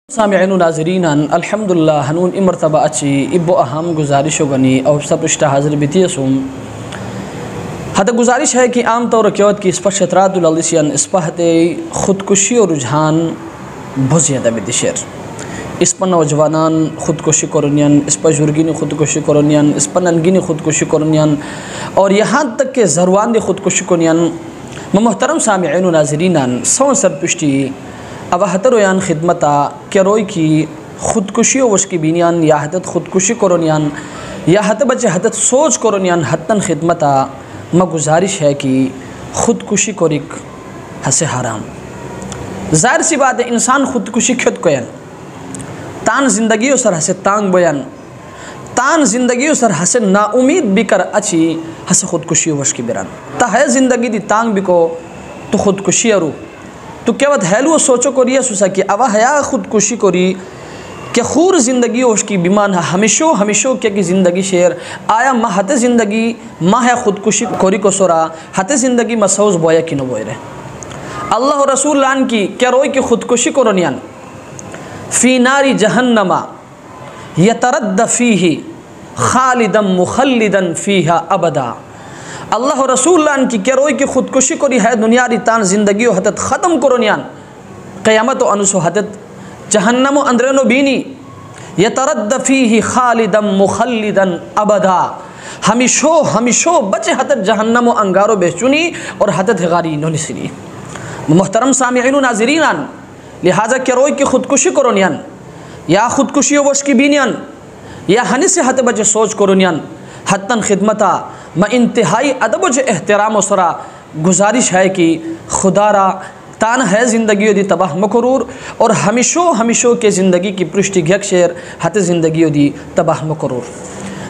सामिईन नाज़रीन अल्हम्दुलिल्लाह हनून इमरतबा अच्छी इब्बो अहम गुजारिश गनी और सब रिश्ता हाजिर बितियसुम हत गुजारिश है कि आम तौर क्योत की इस्पा शतरातुलसियन इस्पाहते ख़ुदकुशी और रुझान बहुत ज़्यादा बिदिशर इस्पा नौजवानान ख़ुदकुशी करनियन इस्पा जुर्गिनी ख़ुदकुशी करनियन इस्पा ननगिनी ख़ुदकुशी करनियन और यहाँ तक के ज़रवान दी ख़ुदकुशी करनियन मोहतरम सामिईन नाज़रीन सौ सर पुष्टि अब हतरोयान खिदमता क्यारोई की ख़ुदकुशी वश की बीनियान या हतत ख़ुदकुशी करोनियान या हत बच्चे हतत सोच करोनियान हतन खिदमता म गुजारिश है कि ख़ुदकुशी कोरिक हसे हराम। ज़ाहिर सी बात है इंसान ख़ुदकुशी खुद कोयन तान ज़िंदगी सर हसे तांग बयान तान ज़िंदगी सर हसे नाउमीद बिकर अच्छी हसे ख़ुदकुशी वश की बिरान ता है ज़िंदगी दी तांग बिको तो ख़ुदकुशी अरू तो क्या बात हैलू सोचो को रिया सुसा कि अवा हया ख़ुदकुशी कोरी क्या खूर ज़िंदगी उसकी बीमान है हमेशो हमेशो क्या कि ज़िंदगी शेर आया माँ हते ज़िंदगी माँ है ख़ुदकुशी कोरी को सोरा हते ज़िंदगी मसौज बोया कि न बोए रे अल्लाह रसूल लान की क्या रोई की ख़ुदकुशी कोरोनियान फ़ी नारी जहन्नमा यतरद्द फ़ीही खालिदम मुखल्लिदन फ़ीहा अबदा अल्लाह रसूलान की क्या रोई की ख़ुदकुशी करी है दुनिया री तान ज़िंदगी हतत ख़त्म करोनियान क़यामत अनुसो हतत जहन्नम अंदरनो बीनी यतरद्द फ़ीही खालिदम मुखल्लिदन अबदा हमेशो हमेशो बचे हतत जहन्नम अंगारो बेचुनी और हतत गारी नोनिसरी। मोहतरम सामिईन नाज़रीन लिहाजा क्या रोई की ख़ुदकुशी करोनियान या ख़ुदकुशी वश की बीनियान या हनी से हत बचे सोच करोनियान हतन खिदमता म इंतहाई अदब व एहतराम सरा गुजारिश है कि खुदारा तान है ज़िंदगी दी तबाह मकरूर और हमेशो हमेशो के ज़िंदगी की पृष्ठि घक शेर हत ज़िंदगी दी तबाह मकरूर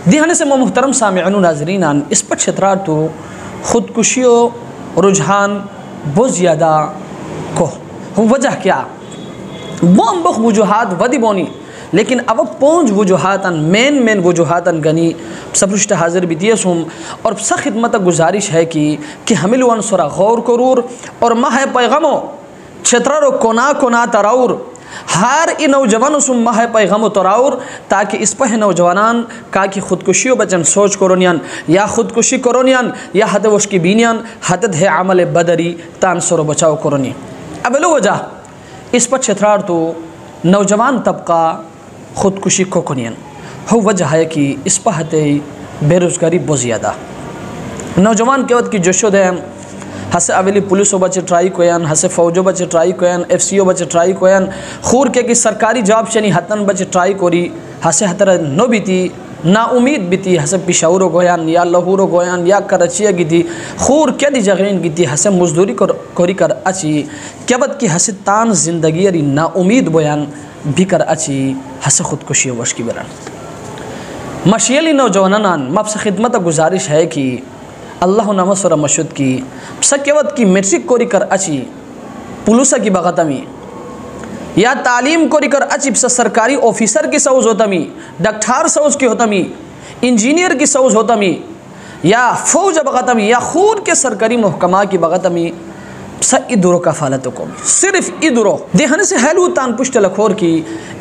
दिहाने से मोहतरम सामिईन नाज़रीन इस पर छतरा तो ख़ुदकुशी रुझान बहुत ज़्यादा को वजह क्या बोम बख वजूहात वदी बोनी लेकिन अब पहुँच वजूहातन मेन वजूहातन गनी सबरिश्ता हाजिर बितियसुम और स खिदमत गुजारिश है कि हमिल वन सरा गौर करूर और माह पैगमो क्षेत्र कोना कोना तराउर हर इ नौजवान सुम माह पैगमो तराउर ताकि इस पर नौजवान का कि ख़ुदकुशी बचन सोच करोनियन या ख़ुदकुशी करोनियन या हत वश की बीनियन हतत है अमल बदरी तान सरो बचाव करोनी। अब लो वजह इस पर क्षेत्रार तो नौजवान तबका ख़ुदकुशी कोकोनियन हो वजह है कि इस पर हते बेरोज़गारी बहुत ज़्यादा नौजवान के वक्त की जोशो दे हसे अवेली पुलिस बच्चे ट्राई कोयन हसे फ़ौजो बच्चे ट्राई कोयन FCO बच्चे ट्राई कोयन खूर के कि सरकारी जॉब चनी हतन बच्चे ट्राई कोरी हसे हतर नो बीती ना उम्मीद बीती हसे पिशाउरो गोयान या लाहौरो गोयान या कराचिया गिती खूर क्या दी जगह गिती हसे मजदूरी कोरी कर अच्छी क्या बत की हसे तान ज़िंदगी अरी ना उम्मीद बयान भी कर अच्छी हसे ख़ुदकुशी वश की बरन मशियली नौजवानान मबसे खिदमत गुजारिश है कि अल्लाह नमसर मशुद की सक्यवत की मेट्रिक कोरी कर अच्छी पुलिस की बगतमी या तालीम कोरी कर अच्छी सरकारी ऑफिसर की सऊज होतमी डॉक्टर सऊज की होतमी इंजीनियर की सऊज होतमी या फौज बगतमी या खून के सरकारी महकमा की बगतमी स इधरो कफ़ालत को सिर्फ इधरो देहन से हैलू तान पुष्ट लखोर की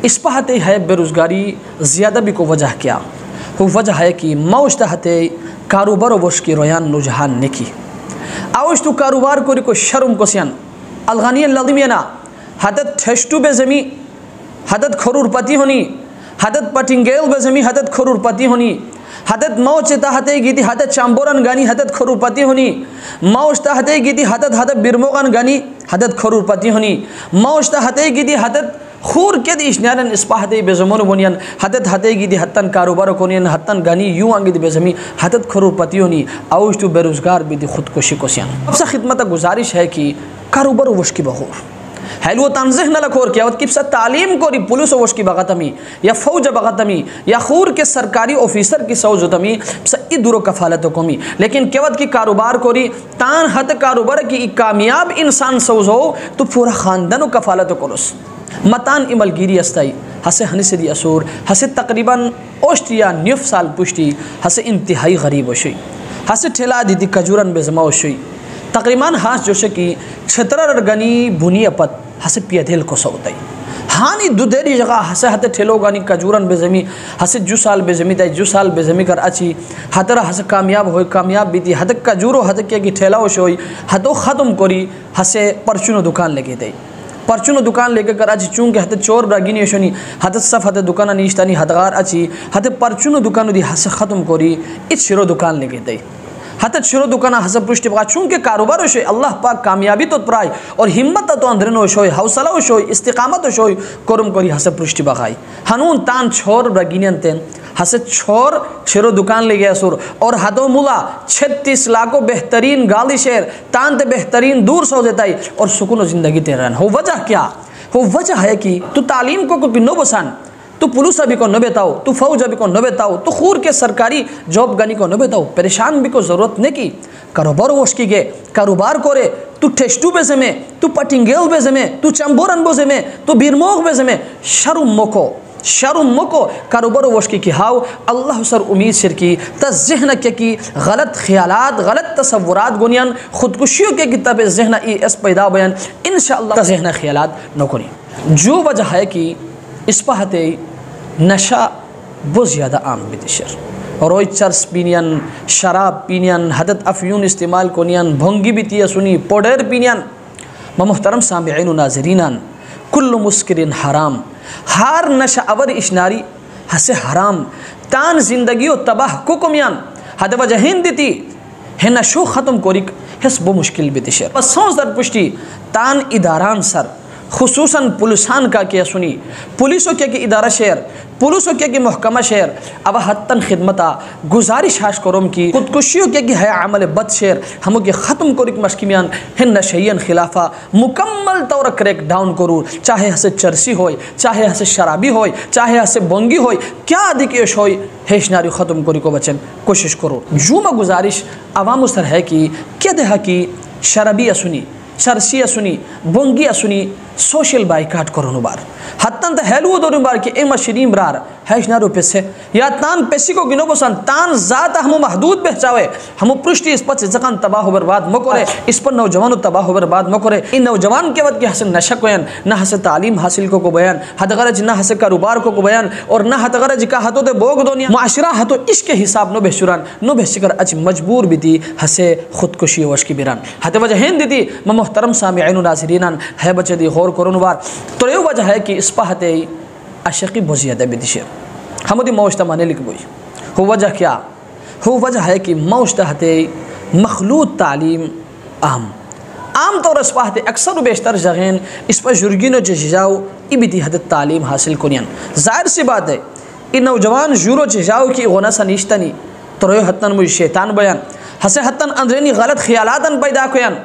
इस पहते है बेरोज़गारी ज़्यादा भी को वजह क्या वो वजह है कि मौजत हते कारोबार वश की रोयान रुझान नेकी आवश तो कारोबार को शर्म को सियान अलगानी लदमियाना हदत ठेस्टू बेजमी हदत खरूरपति होनी हदत पटिंगेल बेजमी हदत खरूरपति होनी हदत मौज हते गीती हदत चांबोरन गानी हदत खरूरपति होनी मौज हते गीती हदत हदत बिरमोगन गानी हदत खरूरपति होनी मौज हते गीती हदत खूर के इश्नारन इस्पाहते बेजमोन बोनियन हदत हते गीती हतन कारोबार कोनियन हतन गानी यूँ आगे बेजमी हदत खरूरपति होनी आउश तो बेरोज़गार भी ख़ुदकुशी को सियान सबसे खिदमत गुजारिश है कि कारोबार वश की बहूर हैलो तंजह न लखोर क्या कि तालीम कोरी पुलिस वश की बगतमी या फ़ौज बगतमी या खूर के सरकारी ऑफिसर की सौजतमी इधरो कफ़ालत कोमी लेकिन केवत की कारोबार कोरी तान हत कारोबार की कामयाब इंसान सौज हो तो पूरा ख़ानदान कफ़ालत करोस मतान इमलगिरी अस्ताई हसे हनिसदी असूर हसे तकरीबन ओस्टिया 9 साल पुष्टि हसे इंतहाई गरीब वशई हसे ठेला दीदी कजूरन बेजमा वशई तकरीबन हास जोशे की क्षेत्र गनी बुनियापत हसे पियधेल को सौताई हानि दुदेरी जगह हसे हते ठेलोगानी कजूरन बेजमी हसे जु साल बेजमी ताई जु साल बेजमी कर अच्छी हतरा हसे कामयाब हो कामयाब बीती हते कजूरो हते क्या कि ठेला होई हतो ख़त्म करी हसे परचुनो दुकान लेके दे परचुनो दुकान लेके कर अच्छी चूंकि हते चोर ब्रागिनी शनी हते सफ हते दुकान नीचतानी हतगार अच्छी हते परचुनो दुकान दी हसे ख़त्म करी इत शिरो दुकान लेके दे हतत शुरू दुकान हसब पृष्टि पका चूंकि कारोबार होशोय अल्लाह पाक कामयाबी तो प्राय और हिम्मत तो अंदरन होशोय हौसला होशोय इस्तिकामत होशोय करम करी हसब पृष्टि पकाई हनून तान छोर ब्रागिनियन तेन हसे छोर शुरू दुकान ले गया सुर और हदो मुला 36 लाखों बेहतरीन गाली शेर तान ते बेहतरीन दूर सो देताई और सुकून जिंदगी तेरन हो वजह क्या हो वजह है कि तू तालीम को नो बसान तो पुलिस अभी को न बेताओ तू फौज अभी को न बेताओ तो खूर के सरकारी जॉब गानी को न बेताओ परेशान भी को जरूरत नहीं की कारोबार वोश की गे कारोबार करे तू टेस्टू बेजे में तू पटिंगेल बेजे में तू चंबोरन बोजे में तू बीरमोग बेजे में शर्म मोको कारोबार वोश की हाउ अल्लाह सर उम्मीद सिर की तजहन के की गलत ख्यालात गलत तसव्वुरात गुनियन खुदकुशियों के किताब जहन ई एस पैदा बयान इंशाअल्लाह तजहन ख्यालात न करी जो वजह है कि इस पहते नशा बहुत ज़्यादा आम बिदिशर और रोज चर्स पीनियन शराब पीनियन हदत अफ़यून इस्तेमाल कोनियन भोंगी बितिया सुनी पोडर पीनियन मोहतरम सामिईन नाज़रीन कुल्लु मुस्किरिन हराम हार नशा अवर इशनारी हसे हराम तान जिंदगी तबाह कुकुमियान हद वजहिन दिती है नशो ख़त्म कोरिक हेस बो मुश्किल बिदिशर बस सोच दर पुष्टि तान इदारान सर खुसूसन पुलिसान का क्या सुनी पुलिसों के इदारा शेर पुलिसों के महकमा शेर अब हत्तन खिदमता गुजारिश हाश करोम की खुदकुशियों के है अमल बद शेर हम के ख़त्म करिक मशकिमियान हिन नशयन खिलाफा मुकम्मल तौर क्रैक डाउन करूँ चाहे हसे चरसी होय चाहे हसे शराबी होय चाहे हसे बोंगी होय क्या अधिकेश होय हेशनारी ख़त्म करी को बचन कोशिश करो जुमा गुजारिश अवाम सर है कि क्या देहा कि शराबी सुनी चरसी सुनी बोंगी सुनी सोशल बाइकाट करो बार हत्तन तो हेलू दो बार कि एम शरीम रार हैशना रुपये से या तान पैसी को गिनो बसन तान ज़ात हम महदूद बहचावे हम पृष्टि इस पर जकान तबाह हो बर्बाद मकोरे इस पर नौजवान तबाह हो बर्बाद मकोरे इन नौजवान के वक्त के हसन नशा को बयान न हसे तालीम हासिल को बयान हदगरज न हसे कारोबार को बयान और न हदगरज का हतो दे बोग दोनिया माशरा हतो इसके हिसाब नो बेशुरान नो बेशिकर अच मजबूर भी दी हसे खुदकुशी वश की बिरान हते वजह हिंद दी मोहतरम सामिईन नाज़रीन है बचे दी गौर करो बार तो ये वजह है कि इस पहते अशकी बहुत ज़्यादा बेदिशे हमदी मौजता माने लिख बोई हो वजह क्या हो वजह है कि मौजता हते मखलूत तालीम आम तौर इस पहते अक्सर बेशतर जगह इस पर जुर्गिन जाओ इबती हद तालीम हासिल कुनियन जाहिर सी बात है इन नौजवान जुरो जाओ की गोना सा निश्तनी तो हतन मुझे शैतान बयान हसे हतन अंदरेनी गलत ख्यालातन पैदा कोयन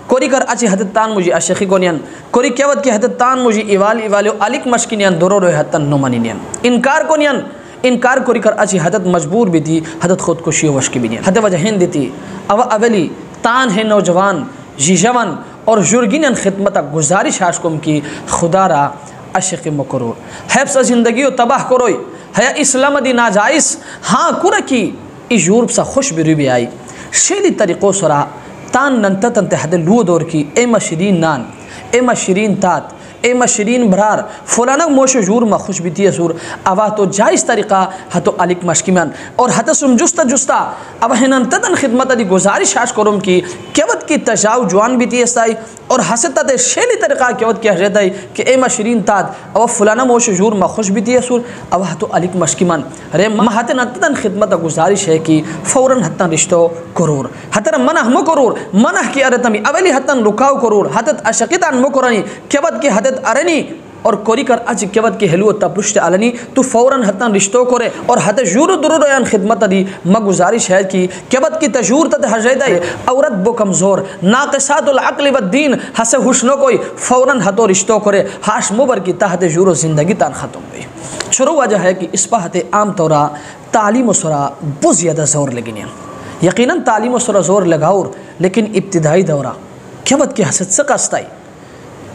कोरी कर अच्छी हदत तान मुझे अशकी कोनियन कोरी केवत की हदत तान मुझे इवाल इवालो अलिक मशकिनियन दोरो रो हतन नुमानियन इनकार कोनियन इनकार कोरी कर अच्छी हदत मजबूर भी थी हदत खुदकुशी वश की बिनियन हद वजह देती अब अवली तान है नौजवान जीजवन और जुर्गिन खिदमत गुजारिश आशकुम की खुदारा अशक मकरो हैब्स जिंदगी तबाह करोई है इस्लाम दी नाजाइज हाँ कुर की इजूर सा खुश बिरुबी आई शेली तरीक़ों सरा तान नंता तंते हद लू दौर की एम शरीन नान एम शरीन तात एम शरीन भरार फलाना मोशो जूर मा खुश बीती सूर अवा तो जायज़ तरीक़ा हतो अलिक मशकिमान और हत सुम जुस्ता जुस्ता अब है तदन खिदमत दी गुजारिश आश करूम की केवत की तजाव जवान बीती साई और हसत शेली तरीक़ा केवत क्या रहता है कि एम शरीन तात अब फलाना मोशो जूर मा खुश बीती सूर अब हतो अलिक मशकिमान रे महत तदन खिदमत गुजारिश है कि फ़ौरन हतन रिश्तो करूर हतर मनह मो करूर मनह की अरतमी अवली हतन रुकाव करूर हतत अशकितान मो करनी केवत की हदत अरनी और कोरी कर आज केवत के हेलु तपृष्ट अलनी तो फ़ौरन हतन रिश्तों करे और हत जूर दुरुरयान खिदमत दी म गुजारिश है कि केवत की तजूर तत हजैदा औरत बो कमज़ोर नाक़िसातुल अक़ल व दीन हसे हुस्नो कोई फ़ौरन हतो रिश्तों करे हाश मुबर की तहत जूर ज़िंदगी तान ख़त्म हुई शुरू वजह है कि इस पहते आम तौरा तालीम सरा बहुत ज़्यादा ज़ोर लगिन यकीनन तालीम सरा ज़ोर लगाओर लेकिन इब्तिदाई दौरा केवत की हसत से कस्ताई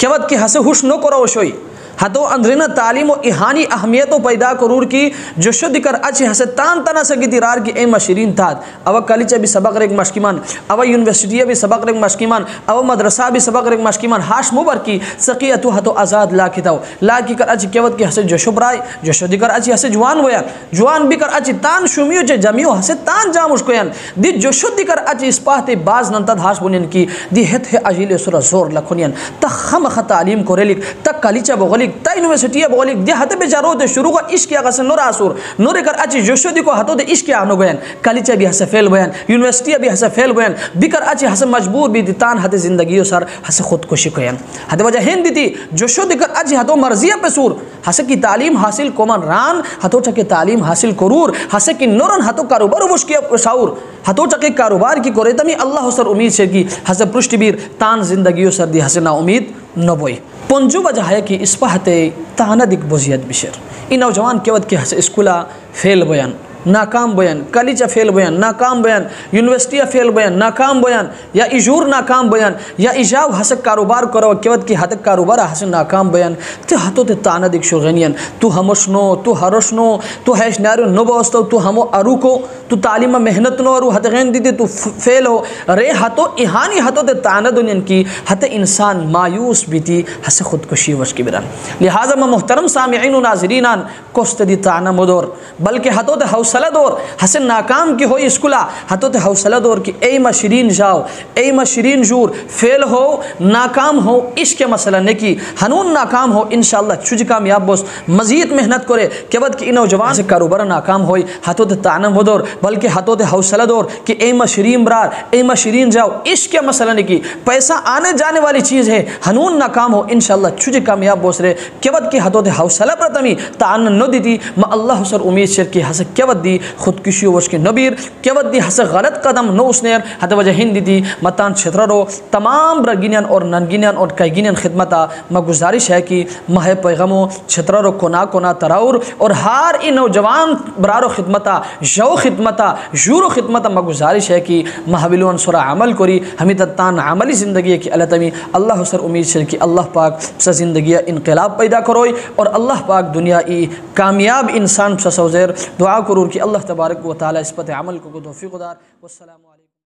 केवत की हसे हुश नो करो शोई हतो अंदरिना तालीम व इहानी अहमियत पैदा करूर की जोशो दिकर अच्छे हसे तान तना सगी तिरार की ए मशरीन थात अब कलीचा भी सबक रेक मशकीमान अब यूनिवर्सिटी भी सबक रेक मशकीमान अब मदरसा भी सबक रेक मशकीमान हाश मुबर की सकियतु हतो आज़ाद ला किताओ ला की कर अच्छी केवत की हसे जोशो बराय जोशो दिकर अच्छी हसे जवान वयान जवान भी कर अच्छी तान शुमियो चे जमियो हसे तान जा मुश्कोयान दी जोशो दिकर अच्छी इस्पाहते बाज नंतद हाश बुनियन की दी हेत है अजीले सुरा जोर लखुनियन तक खम ख तालीम कोरेलिक तक कलीचा बगलिक ता यूनिवर्सिटी बगलिक दे हते बेचारो दे शुरू का इश्क का से नूर आसुर नूर कर अच्छी जोशो दी को हतो दे इश्क आनो बयान कलीचा भी हसे फेल बयान यूनिवर्सिटी भी हसे फेल बयान बिकर अच्छी हसे मजबूर भी दितान हते जिंदगी सर हसे खुदकुशी कोयान हते वजह हिंद दी जोशो दिकर अच्छी हतो मर्जिया पे सूर हसे की तालीम हासिल कोमन रान हतो चके तालीम हासिल करूर हसे की नूरन हतो कारोबार मुश्किल शाउर हतो चके कारोबार की कोरे तमी अल्लाह सर उम्मीद से की हसे पृष्ठबीर तान जिंदगी सर दी हसे ना उम्मीद न बोई पंजो वजह है कि इस पहते ताना दिक बोजियत बिशर इन नौजवान केवत के हसे स्कूला फेल बयान नाकाम बयान कलीचा फेल बयान नाकाम बयान यूनिवर्सिटी फेल बयान नाकाम बयान या इजूर नाकाम बयान या इजाव हसक कारोबार करो केवत की हतक कारोबार हस नाकाम बयान ते हतो ते ताना दिक शुगनियन तू हमशनो तू हरशनो तू हैश नारो नबोस्तो तू हमो अरुको तू तालीम मेहनत नो अरु हतगन दीदी तू फेल हो रे हतो इहानी हतो ते ताना दुनियन की हते इंसान मायूस बीती हसे खुदकुशी वश की बिरान लिहाजा म मोहतरम सामिईन नाज़रीनान कोस्त दी ताना मदोर बल्कि हतो ते हौसला दौर हसे नाकाम की हो स्कूला हतो ते हौसला दौर की ए मशरीन जाओ ए मशरीन जूर फेल हो नाकाम हो इश्क मसला ने की हनून नाकाम हो इंशाअल्लाह चुज कामयाब बोस मजीद मेहनत करे केवत की नौजवान से कारोबार नाकाम होई हतो ते ताना मदोर बल्कि हतो ते हौसला दौर कि ए मशरीन बरार ए मशरीन जाओ इश्क मसला ने की पैसा आने जाने वाली चीज़ है हनून नाकाम हो इंशाअल्लाह चुज कामयाब बोस रे केवत की हतो ते हौसला प्रतमी तान न दी म अल्लाह सर उम्मीद शर की हसे केवत दी खुदकुशी वश के नबीर केवत दी हसे गलत कदम नो उसनेर हते वजह हिंद दी मतान क्षेत्र रो तमाम ब्रगिनियन और ननगिनियन और कैगिनियन खिदमता म गुजारिश है कि मह पैगमो क्षेत्र रो कोना कोना तराउर और हार इ नौजवान बरारो खिदमता जो खिदमता जूरो खिदमता म गुजारिश है कि महविलोन सुरा अमल करी हमी तान अमली ज़िंदगी की अल्लाह तमी अल्लाह सर उम्मीद शर कि अल्लाह पाक स ज़िंदगी इनकलाब पैदा करोई और अल्लाह पाक दुनिया ई कामयाब इंसान सौज़ेर दुआ करूर कि अल्लाह तबारक व तआला इस पर अमल को तौफीक दार। वस्सलाम।